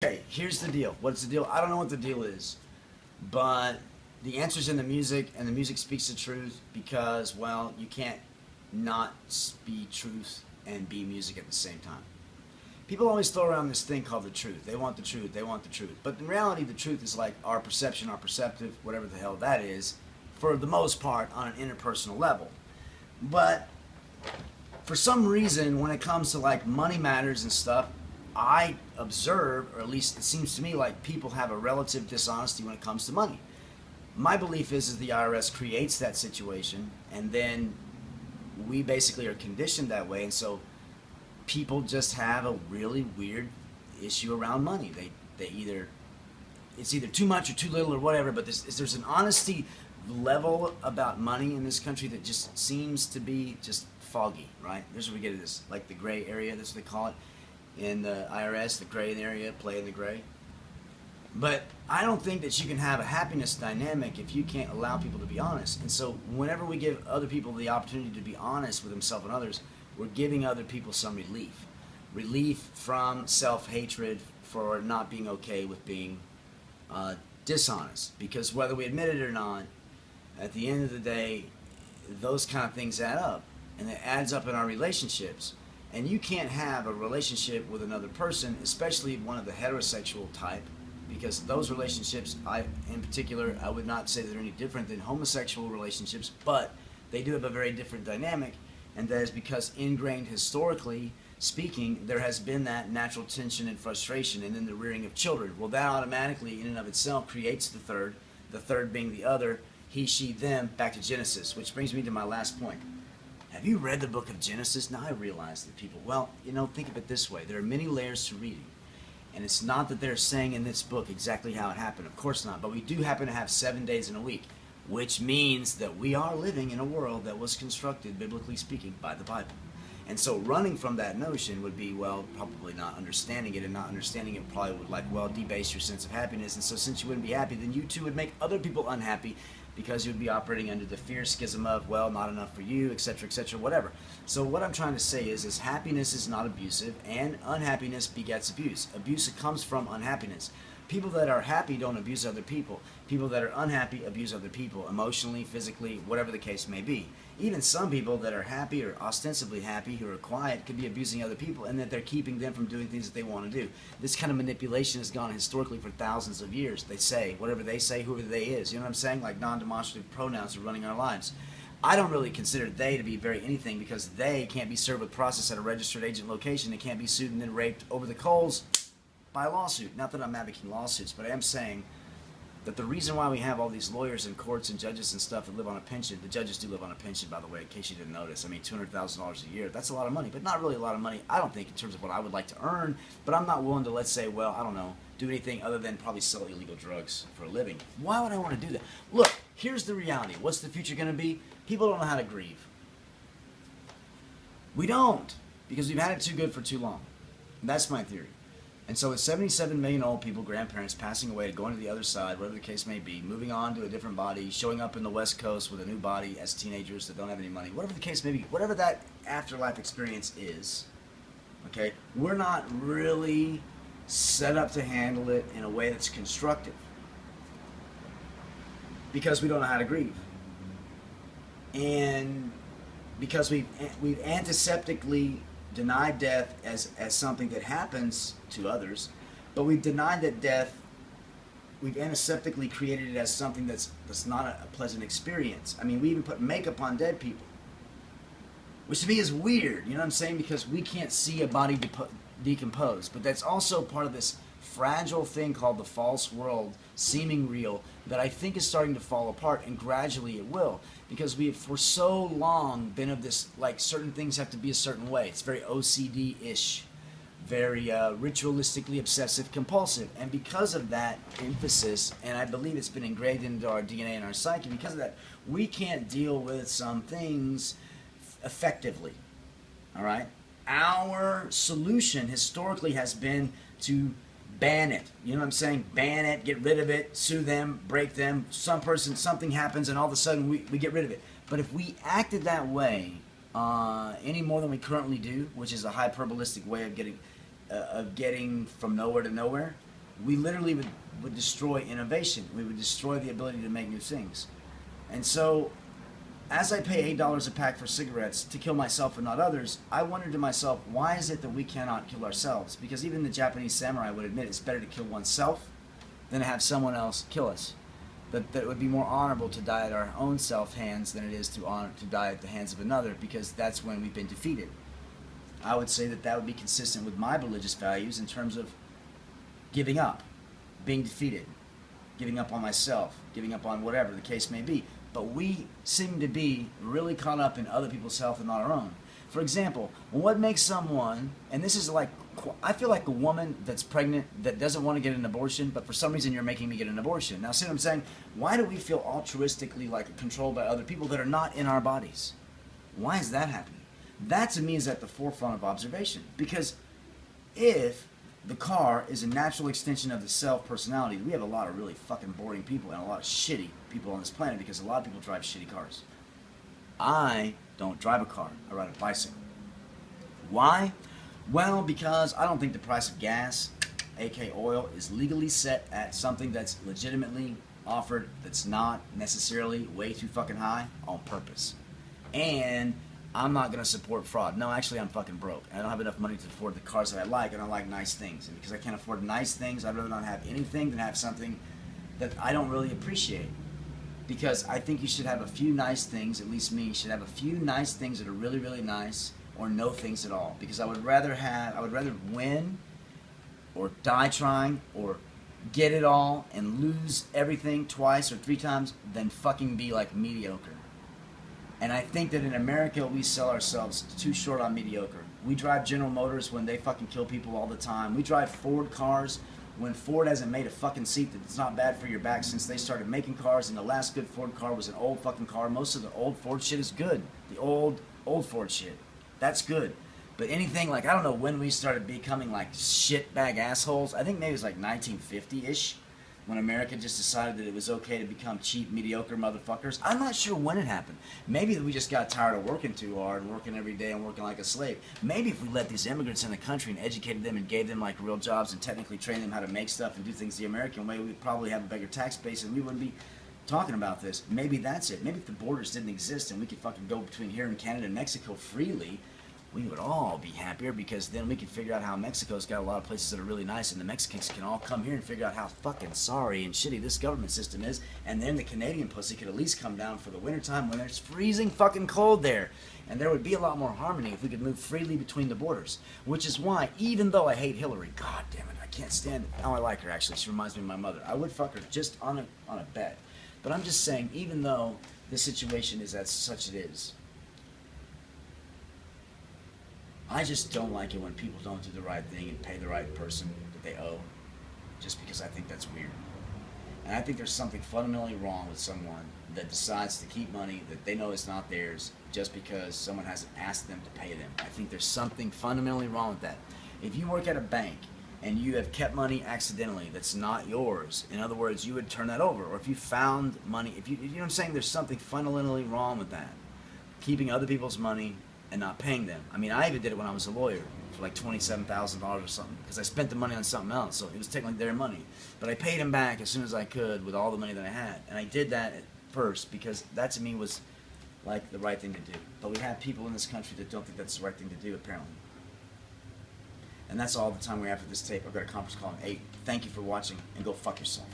Okay, here's the deal. What's the deal? I don't know what the deal is, but the answer's in the music, and the music speaks the truth because, well, you can't not be truth and be music at the same time. People always throw around this thing called the truth. They want the truth, they want the truth. But in reality, the truth is like our perception, our perceptive, whatever the hell that is, for the most part, on an interpersonal level. But for some reason, when it comes to like money matters and stuff, I observe, or at least it seems to me like people have a relative dishonesty when it comes to money. My belief is the IRS creates that situation, and then we basically are conditioned that way, and so people just have a really weird issue around money. They either it's either too much or too little or whatever, but there's an honesty level about money in this country that just seems to be just foggy, right? There's where we get this, like the gray area, that's what they call it in the IRS, the gray area, play in the gray. But I don't think that you can have a happiness dynamic if you can't allow people to be honest. And so whenever we give other people the opportunity to be honest with themselves and others, we're giving other people some relief. Relief from self-hatred for not being okay with being dishonest. Because whether we admit it or not, at the end of the day, those kind of things add up. And it adds up in our relationships. And you can't have a relationship with another person, especially one of the heterosexual type, because those relationships, in particular, I would not say they're any different than homosexual relationships, but they do have a very different dynamic, and that is because ingrained historically speaking, there has been that natural tension and frustration, and then the rearing of children. Well, that automatically, in and of itself, creates the third being the other, he, she, them, back to Genesis, which brings me to my last point. Have you read the book of Genesis? Now I realize that people, well, think of it this way. There are many layers to reading. And it's not that they're saying in this book exactly how it happened. Of course not. But we do happen to have 7 days in a week, which means that we are living in a world that was constructed, biblically speaking, by the Bible. And so running from that notion would be, well, probably not understanding it, and not understanding it probably would, debase your sense of happiness. And so since you wouldn't be happy, then you too would make other people unhappy, because you would be operating under the fear schism of, well, not enough for you, etc., whatever. So what I'm trying to say is happiness is not abusive, and unhappiness begets abuse. Abuse comes from unhappiness. People that are happy don't abuse other people. People that are unhappy abuse other people, emotionally, physically, whatever the case may be. Even some people that are happy or ostensibly happy, who are quiet, could be abusing other people, and that they're keeping them from doing things that they want to do. This kind of manipulation has gone historically for thousands of years. They say, whatever they say, whoever they is. You know what I'm saying? Like non-demonstrative pronouns are running our lives. I don't really consider they to be very anything, because they can't be served with process at a registered agent location. They can't be sued and then raped over the coals by a lawsuit. Not that I'm advocating lawsuits, but I am saying that the reason why we have all these lawyers and courts and judges and stuff that live on a pension, the judges do live on a pension, by the way, in case you didn't notice. I mean, $200,000 a year, that's a lot of money, but not really a lot of money, I don't think, in terms of what I would like to earn. But I'm not willing to, let's say, well, I don't know, do anything other than probably sell illegal drugs for a living. Why would I want to do that? Look, here's the reality. What's the future going to be? People don't know how to grieve. We don't, because we've had it too good for too long. And that's my theory. And so with 77 million old people, grandparents, passing away, going to the other side, whatever the case may be, moving on to a different body, showing up in the West Coast with a new body as teenagers that don't have any money, whatever the case may be, whatever that afterlife experience is, okay, we're not really set up to handle it in a way that's constructive, because we don't know how to grieve. And because we've antiseptically denied death as something that happens to others, but we've denied that death, we've antiseptically created it as something that's not a pleasant experience. I mean, we even put makeup on dead people, which to me is weird, you know what I'm saying? Because we can't see a body decompose, but that's also part of this fragile thing called the false world, seeming real, that I think is starting to fall apart, and gradually it will, because we have for so long been of this, like, certain things have to be a certain way. It's very OCD-ish, very ritualistically obsessive compulsive, and because of that emphasis, and I believe it's been engraved into our DNA and our psyche, because of that, we can't deal with some things effectively, all right? Our solution historically has been to ban it. You know what I'm saying? Ban it, get rid of it, sue them, break them. Some person, something happens, and all of a sudden we get rid of it. But if we acted that way any more than we currently do, which is a hyperbolistic way of getting from nowhere to nowhere, we literally would destroy innovation. We would destroy the ability to make new things. And so, as I pay $8 a pack for cigarettes to kill myself and not others, I wondered to myself, why is it that we cannot kill ourselves? Because even the Japanese samurai would admit it's better to kill oneself than to have someone else kill us. That it would be more honorable to die at our own self hands than it is to die at the hands of another, because that's when we've been defeated. I would say that would be consistent with my religious values in terms of giving up, being defeated, giving up on myself, giving up on whatever the case may be. But we seem to be really caught up in other people's health and not our own. For example, what makes someone, and this is like, I feel like a woman that's pregnant that doesn't want to get an abortion, but for some reason you're making me get an abortion. Now, see what I'm saying? Why do we feel altruistically like controlled by other people that are not in our bodies? Why is that happening? That to me is at the forefront of observation. Because if the car is a natural extension of the self-personality, we have a lot of really fucking boring people and a lot of shitty people on this planet because a lot of people drive shitty cars. I don't drive a car. I ride a bicycle. Why? Well, because I don't think the price of gas, aka oil, is legally set at something that's legitimately offered that's not necessarily way too fucking high on purpose. And I'm not going to support fraud. No, actually, I'm fucking broke. I don't have enough money to afford the cars that I like, and I like nice things. And because I can't afford nice things, I'd rather not have anything than have something that I don't really appreciate. Because I think you should have a few nice things, at least me, should have a few nice things that are really, really nice, or no things at all. Because I would rather win, or die trying, or get it all, and lose everything twice or 3 times, than fucking be like mediocre. And I think that in America, we sell ourselves too short on mediocre. We drive General Motors when they fucking kill people all the time. We drive Ford cars when Ford hasn't made a fucking seat that's not bad for your back since they started making cars, and the last good Ford car was an old fucking car. Most of the old Ford shit is good. The old Ford shit. That's good. But anything like, I don't know when we started becoming like shitbag assholes. I think maybe it was like 1950-ish. When America just decided that it was okay to become cheap, mediocre motherfuckers. I'm not sure when it happened. Maybe we just got tired of working too hard and working every day and working like a slave. Maybe if we let these immigrants in the country and educated them and gave them like real jobs and technically trained them how to make stuff and do things the American way, we'd probably have a bigger tax base and we wouldn't be talking about this. Maybe that's it. Maybe if the borders didn't exist and we could fucking go between here and Canada and Mexico freely, we would all be happier, because then we could figure out how Mexico's got a lot of places that are really nice, and the Mexicans can all come here and figure out how fucking sorry and shitty this government system is, and then the Canadian pussy could at least come down for the wintertime when it's freezing fucking cold there. And there would be a lot more harmony if we could move freely between the borders. Which is why, even though I hate Hillary, god damn it, I can't stand it. Oh, I like her actually, she reminds me of my mother. I would fuck her just on a bet. But I'm just saying, even though the situation is as such it is, I just don't like it when people don't do the right thing and pay the right person that they owe, just because I think that's weird. And I think there's something fundamentally wrong with someone that decides to keep money that they know is not theirs just because someone hasn't asked them to pay them. I think there's something fundamentally wrong with that. If you work at a bank and you have kept money accidentally that's not yours, in other words, you would turn that over. Or if you found money, you know what I'm saying, there's something fundamentally wrong with that. Keeping other people's money and not paying them. I mean, I even did it when I was a lawyer for like $27,000 or something, because I spent the money on something else, so it was technically their money. But I paid them back as soon as I could with all the money that I had. And I did that at first because that to me was like the right thing to do. But we have people in this country that don't think that's the right thing to do, apparently. And that's all the time we have for this tape. I've got a conference call in 8. Thank you for watching, and go fuck yourself.